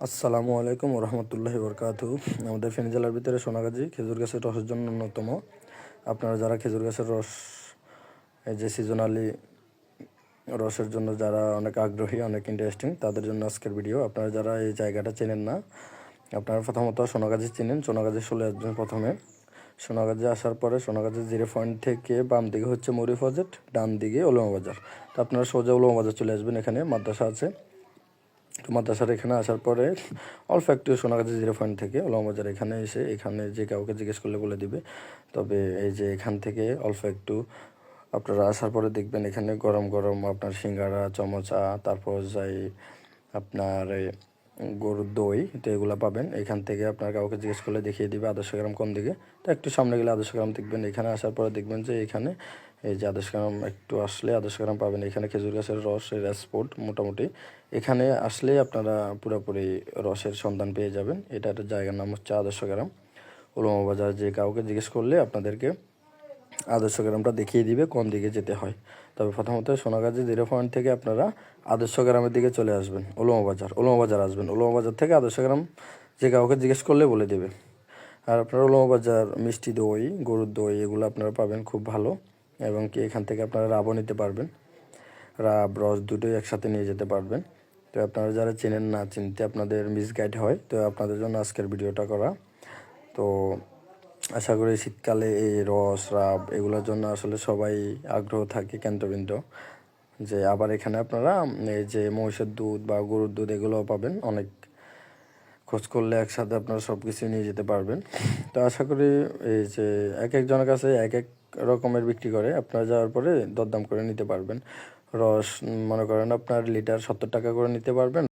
আসসালামু আলাইকুম রহমতুল্লাহি বরকাতু। আমাদের ফেনী জেলার ভিতরে সোনাগাজী খেজুর গাছের রসের জন্য অন্যতম। আপনারা যারা খেজুর গাছের রস এই যে সিজনালি রসের জন্য যারা অনেক আগ্রহী, অনেক ইন্টারেস্টিং, তাদের জন্য আজকের ভিডিও। আপনারা যারা এই জায়গাটা চেনেন না, আপনারা প্রথমত সোনাগাজী চিনেন। সোনাগাজী চলে আসবেন প্রথমে। সোনাগাজী আসার পরে সোনাগাজী 0 পয়েন্ট থেকে বাম দিকে হচ্ছে মরি প্রজেক্ট, ডান দিকে ওলমা বাজার। তো আপনারা সোজা ওলমা বাজার চলে আসবেন। এখানে মাদ্রাসা আছে। তো মাদ্রাসার এখানে আসার পরে অল্প একটু সোনাগাজী 0 পয়েন্ট থেকে ওলমা বাজার এখানে এসে এখানে যে কাউকে জিজ্ঞেস করলে বলে দিবে। তবে এই যে এখান থেকে অল্প একটু আপনারা আসার পরে দেখবেন এখানে গরম গরম আপনার সিঙ্গাড়া, চমচা, তারপর যাই আপনার গরুর দই, তো এগুলো পাবেন। এখান থেকে আপনার কাউকে জিজ্ঞেস করলে দেখিয়ে দিবে আদর্শ গ্রাম কোন দিকে। তো একটু সামনে গেলে আদর্শ গ্রাম দেখবেন। এখানে আসার পরে দেখবেন যে এখানে এই যে আদর্শ গ্রাম, একটু আসলে আদর্শ গ্রাম পাবেন। এখানে খেজুর গাছের রসের স্পট মোটামুটি। এখানে আসলে আপনারা পুরোপুরি রসের সন্ধান পেয়ে যাবেন। এটা একটা জায়গার নাম হচ্ছে আদর্শ গ্রাম ওলমা বাজার। যে কাউকে জিজ্ঞেস করলে আপনাদেরকে আদর্শ গ্রামটা দেখিয়ে দিবে কোন দিকে যেতে হয়। তবে প্রথমত সোনাগাজী 0 পয়েন্ট থেকে আপনারা আদর্শ গ্রামের দিকে চলে আসবেন। ওলমা বাজার আসবেন। ওলমা বাজার থেকে আদর্শ গ্রাম যে কাউকে জিজ্ঞেস করলে বলে দেবে। আর আপনারা ওলমা বাজার মিষ্টি দই, গরুর দই এগুলো আপনারা পাবেন খুব ভালো। এবং কি এখান থেকে আপনারা রাবও নিতে পারবেন। রাব রস দুটোই একসাথে নিয়ে যেতে পারবেন। তো আপনারা যারা চেনেন না, চিনতে আপনাদের মিসগাইড হয়, তো আপনাদের জন্য আজকের ভিডিওটা করা। তো আশা করি শীতকালে এই রস রাব এগুলোর জন্য আসলে সবাই আগ্রহ থাকে কেন্দ্রবিন্দু। যে আবার এখানে আপনারা এই যে মহিষের দুধ বা গরুর দুধ এগুলোও পাবেন। অনেক খোঁজ করলে একসাথে আপনারা সব কিছু নিয়ে যেতে পারবেন। তো আশা করি এই যে এক একজনের কাছে এক এক রকমের বিক্রি করে, আপনারা যাওয়ার পরে দরদাম করে নিতে পারবেন। রস মনে করেন আপনার লিটার 70 টাকা করে নিতে পারবেন।